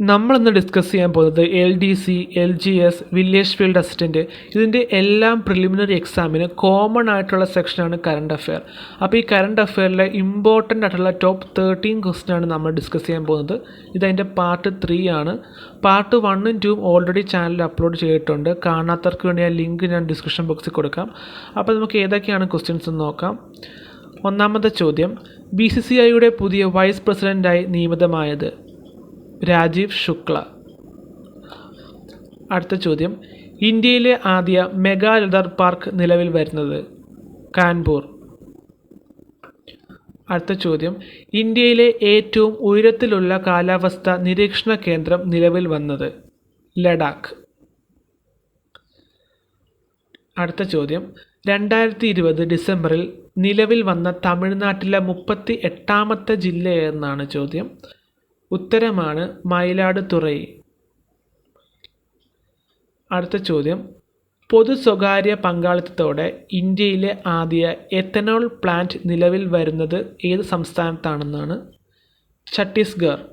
നമ്മളിന്ന് ഡിസ്കസ് ചെയ്യാൻ പോകുന്നത് LDC, LGS, village field assistant ഇതിൻ്റെ എല്ലാം പ്രിലിമിനറി എക്സാമിന് കോമൺ ആയിട്ടുള്ള സെക്ഷനാണ് കറണ്ട് അഫെയർ. അപ്പോൾ ഈ കറണ്ട് അഫെയറിലെ ഇമ്പോർട്ടൻ്റ് ആയിട്ടുള്ള ടോപ്പ് 13 ക്വസ്റ്റ്യനാണ് നമ്മൾ ഡിസ്കസ് ചെയ്യാൻ പോകുന്നത്. ഇതതിൻ്റെ പാർട്ട് 3 ആണ്. പാർട്ട് 1ഉം 2ഉം ഓൾറെഡി ചാനലിൽ അപ്ലോഡ് ചെയ്തിട്ടുണ്ട്. കാണാത്തവർക്ക് വേണ്ടി ആ ലിങ്ക് ഞാൻ ഡിസ്ക്രിപ്ഷൻ ബോക്സിൽ കൊടുക്കാം. അപ്പോൾ നമുക്ക് ഏതൊക്കെയാണ് ക്വസ്റ്റ്യൻസ് എന്ന് നോക്കാം. ഒന്നാമത്തെ ചോദ്യം, BCCIയുടെ പുതിയ വൈസ് പ്രസിഡൻ്റായി നിയമിതമായത് രാജീവ് ശുക്ല. അടുത്ത ചോദ്യം, ഇന്ത്യയിലെ ആദ്യ മെഗാ ലെതർ പാർക്ക് നിലവിൽ വരുന്നത് കാൺപൂർ. അടുത്ത ചോദ്യം, ഇന്ത്യയിലെ ഏറ്റവും ഉയരത്തിലുള്ള കാലാവസ്ഥ നിരീക്ഷണ കേന്ദ്രം നിലവിൽ വന്നത് ലഡാക്ക്. അടുത്ത ചോദ്യം, 2020 ഡിസംബറിൽ നിലവിൽ വന്ന തമിഴ്നാട്ടിലെ 38ാമത്തെ ജില്ല എന്നാണ് ചോദ്യം. ഉത്തരമാണ് മയിലാടുതുറൈ. അടുത്ത ചോദ്യം, പൊതു സ്വകാര്യ പങ്കാളിത്തത്തോടെ ഇന്ത്യയിലെ ആദ്യ എത്തനോൾ പ്ലാന്റ് നിലവിൽ വരുന്നത് ഏത് സംസ്ഥാനത്താണെന്നാണ് ഛത്തീസ്ഗഡ്.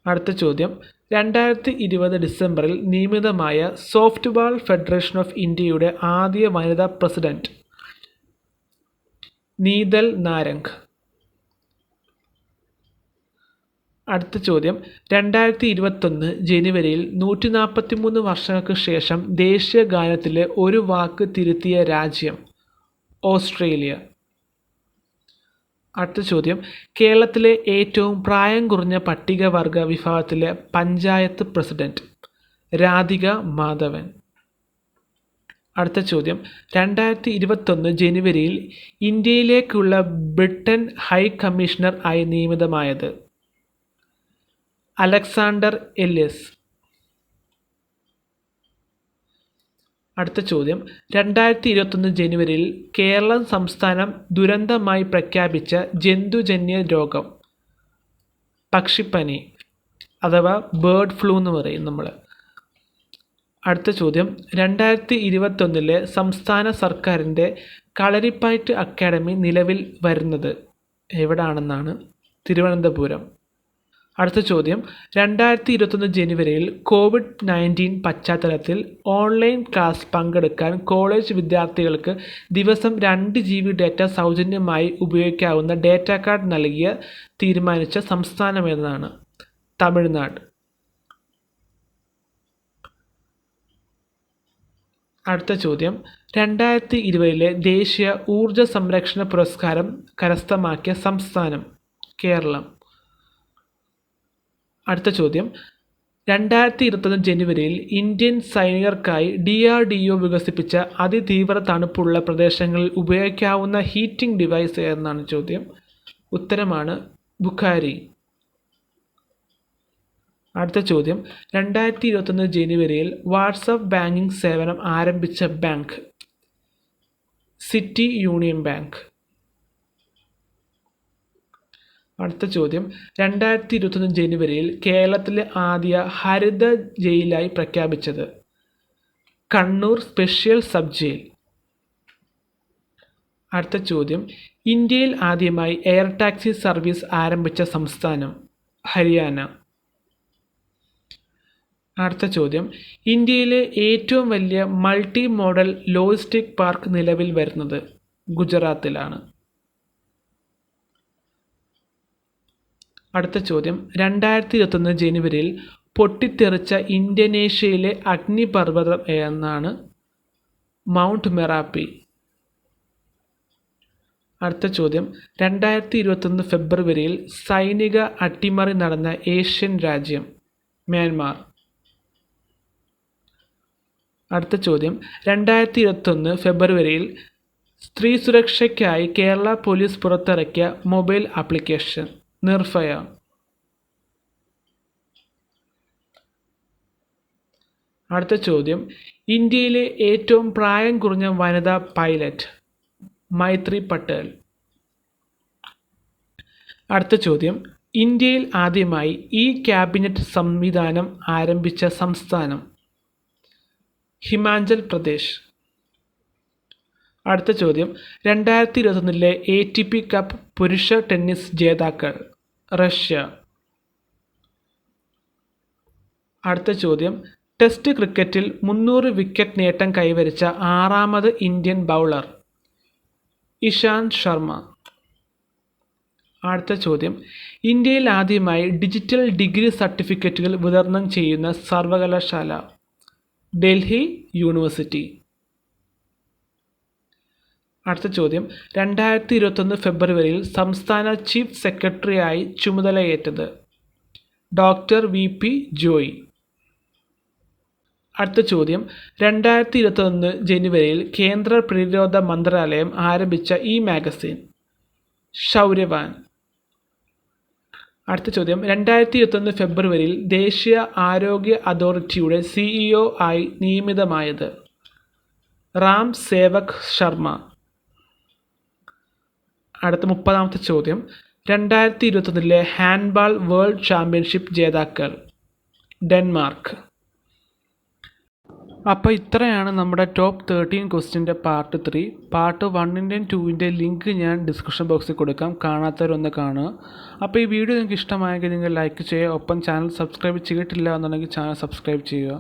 അടുത്ത ചോദ്യം, 2020 ഡിസംബറിൽ നിയമിതമായ സോഫ്റ്റ്ബോൾ ഫെഡറേഷൻ ഓഫ് ഇന്ത്യയുടെ ആദ്യ വനിതാ പ്രസിഡന്റ് നീതൽ നാരംഗ്. അടുത്ത ചോദ്യം, 2021 ജനുവരിയിൽ 143 വർഷങ്ങൾക്ക് ശേഷം ദേശീയ ഗാനത്തിലെ ഒരു വാക്ക് തിരുത്തിയ രാജ്യം ഓസ്ട്രേലിയ. അടുത്ത ചോദ്യം, കേരളത്തിലെ ഏറ്റവും പ്രായം കുറഞ്ഞ പട്ടികവർഗ വിഭാഗത്തിലെ പഞ്ചായത്ത് പ്രസിഡന്റ് രാധിക മാധവൻ. അടുത്ത ചോദ്യം, 2021 ജനുവരിയിൽ ഇന്ത്യയിലേക്കുള്ള ബ്രിട്ടൻ ഹൈ കമ്മീഷണർ ആയി നിയമിതമായത് അലക്സാണ്ടർ എല്ലിസ്. അടുത്ത ചോദ്യം, 2021 ജനുവരിയിൽ കേരളം സംസ്ഥാനം ദുരന്തമായി പ്രഖ്യാപിച്ച ജന്തുജന്യ രോഗം പക്ഷിപ്പനി അഥവാ ബേർഡ് ഫ്ലൂ എന്ന് പറയും നമ്മൾ. അടുത്ത ചോദ്യം, 2021 സംസ്ഥാന സർക്കാരിൻ്റെ കളരിപ്പയറ്റ് അക്കാദമി നിലവിൽ വരുന്നത് എവിടാണെന്നാണ് തിരുവനന്തപുരം. അടുത്ത ചോദ്യം, 2021 ജനുവരിയിൽ COVID-19 പശ്ചാത്തലത്തിൽ ഓൺലൈൻ ക്ലാസ് പങ്കെടുക്കാൻ കോളേജ് വിദ്യാർത്ഥികൾക്ക് ദിവസം 2 GB ഡാറ്റ സൗജന്യമായി ഉപയോഗിക്കാവുന്ന ഡാറ്റ കാർഡ് നൽകിയ തീരുമാനിച്ച സംസ്ഥാനമേതാണ് തമിഴ്നാട്. അടുത്ത ചോദ്യം, 2020 ദേശീയ ഊർജ സംരക്ഷണ പുരസ്കാരം കരസ്ഥമാക്കിയ സംസ്ഥാനം കേരളം. അടുത്ത ചോദ്യം, 2021 ജനുവരിയിൽ ഇന്ത്യൻ സൈനികർക്കായി DRDO വികസിപ്പിച്ച അതിതീവ്ര തണുപ്പുള്ള പ്രദേശങ്ങളിൽ ഉപയോഗിക്കാവുന്ന ഹീറ്റിംഗ് ഡിവൈസ് എന്നാണ് ചോദ്യം. ഉത്തരമാണ് ബുഖാരി. അടുത്ത ചോദ്യം, 2021 ജനുവരിയിൽ വാട്സാപ്പ് ബാങ്കിംഗ് സേവനം ആരംഭിച്ച ബാങ്ക് സിറ്റി യൂണിയൻ ബാങ്ക്. അടുത്ത ചോദ്യം, 2021 ജനുവരിയിൽ കേരളത്തിലെ ആദ്യ ഹരിത ജയിലായി പ്രഖ്യാപിച്ചത് കണ്ണൂർ സ്പെഷ്യൽ സബ് ജയിൽ. അടുത്ത ചോദ്യം, ഇന്ത്യയിൽ ആദ്യമായി എയർ ടാക്സി സർവീസ് ആരംഭിച്ച സംസ്ഥാനം ഹരിയാന. അടുത്ത ചോദ്യം, ഇന്ത്യയിലെ ഏറ്റവും വലിയ മൾട്ടി മോഡൽ ലോജിസ്റ്റിക് പാർക്ക് നിലവിൽ വരുന്നത് ഗുജറാത്തിലാണ്. അടുത്ത ചോദ്യം, 2021 ജനുവരിയിൽ പൊട്ടിത്തെറിച്ച ഇന്തോനേഷ്യയിലെ അഗ്നിപർവ്വതം എന്നാണ് മൗണ്ട് മെറാപ്പി. അടുത്ത ചോദ്യം, 2021 ഫെബ്രുവരിയിൽ സൈനിക അട്ടിമറി നടന്ന ഏഷ്യൻ രാജ്യം മ്യാൻമാർ. അടുത്ത ചോദ്യം, 2021 ഫെബ്രുവരിയിൽ സ്ത്രീ സുരക്ഷയ്ക്കായി കേരള പോലീസ് പുറത്തിറക്കിയ മൊബൈൽ ആപ്ലിക്കേഷൻ നിർഭയ. അടുത്ത ചോദ്യം, ഇന്ത്യയിലെ ഏറ്റവും പ്രായം കുറഞ്ഞ വനിതാ പൈലറ്റ് മൈത്രി പട്ടേൽ. അടുത്ത ചോദ്യം, ഇന്ത്യയിൽ ആദ്യമായി ക്യാബിനറ്റ് സംവിധാനം ആരംഭിച്ച സംസ്ഥാനം ഹിമാചൽ പ്രദേശ്. അടുത്ത ചോദ്യം, 2021 ATP കപ്പ് പുരുഷ ടെന്നീസ് ജേതാക്കൾ റഷ്യ. അടുത്ത ചോദ്യം, ടെസ്റ്റ് ക്രിക്കറ്റിൽ 300 വിക്കറ്റ് നേട്ടം കൈവരിച്ച 6ാമത് ഇന്ത്യൻ ബൗളർ? ഇഷാന്ത് ശർമ്മ. അടുത്ത ചോദ്യം, ഇന്ത്യയിൽ ആദ്യമായി ഡിജിറ്റൽ ഡിഗ്രി സർട്ടിഫിക്കറ്റുകൾ വിതരണം ചെയ്യുന്ന സർവകലാശാല? ഡൽഹി യൂണിവേഴ്സിറ്റി. അടുത്ത ചോദ്യം, 2021 ഫെബ്രുവരിയിൽ സംസ്ഥാന ചീഫ് സെക്രട്ടറിയായി ചുമതലയേറ്റത്? Doctor VP Joy. അടുത്ത ചോദ്യം, 2021 ജനുവരിയിൽ കേന്ദ്ര പ്രതിരോധ മന്ത്രാലയം ആരംഭിച്ച ഈ മാഗസിൻ? ശൗര്യവാൻ. അടുത്ത ചോദ്യം, 2021 ഫെബ്രുവരിയിൽ ദേശീയ ആരോഗ്യ അതോറിറ്റിയുടെ CEO ആയി നിയമിതമായത്? റാം സേവക് ശർമ്മ. അടുത്ത 30ാമത്തെ ചോദ്യം, 2021 ഹാൻഡ്ബാൾ വേൾഡ് ചാമ്പ്യൻഷിപ്പ് ജേതാക്കൾ? ഡെൻമാർക്ക്. അപ്പോൾ ഇത്രയാണ് നമ്മുടെ ടോപ്പ് 13 ക്വസ്റ്റ്യൻ്റെ പാർട്ട് 3. പാർട്ട് 1ൻ്റെയും 2ൻ്റെയും ലിങ്ക് ഞാൻ ഡിസ്ക്രിപ്ഷൻ ബോക്സിൽ കൊടുക്കാം, കാണാത്തവരൊന്ന് കാണുക. അപ്പോൾ ഈ വീഡിയോ നിങ്ങൾക്ക് ഇഷ്ടമായെങ്കിൽ നിങ്ങൾ ലൈക്ക് ചെയ്യുക, ഒപ്പം ചാനൽ സബ്സ്ക്രൈബ് ചെയ്തിട്ടില്ല എന്നുണ്ടെങ്കിൽ ചാനൽ സബ്സ്ക്രൈബ് ചെയ്യുക.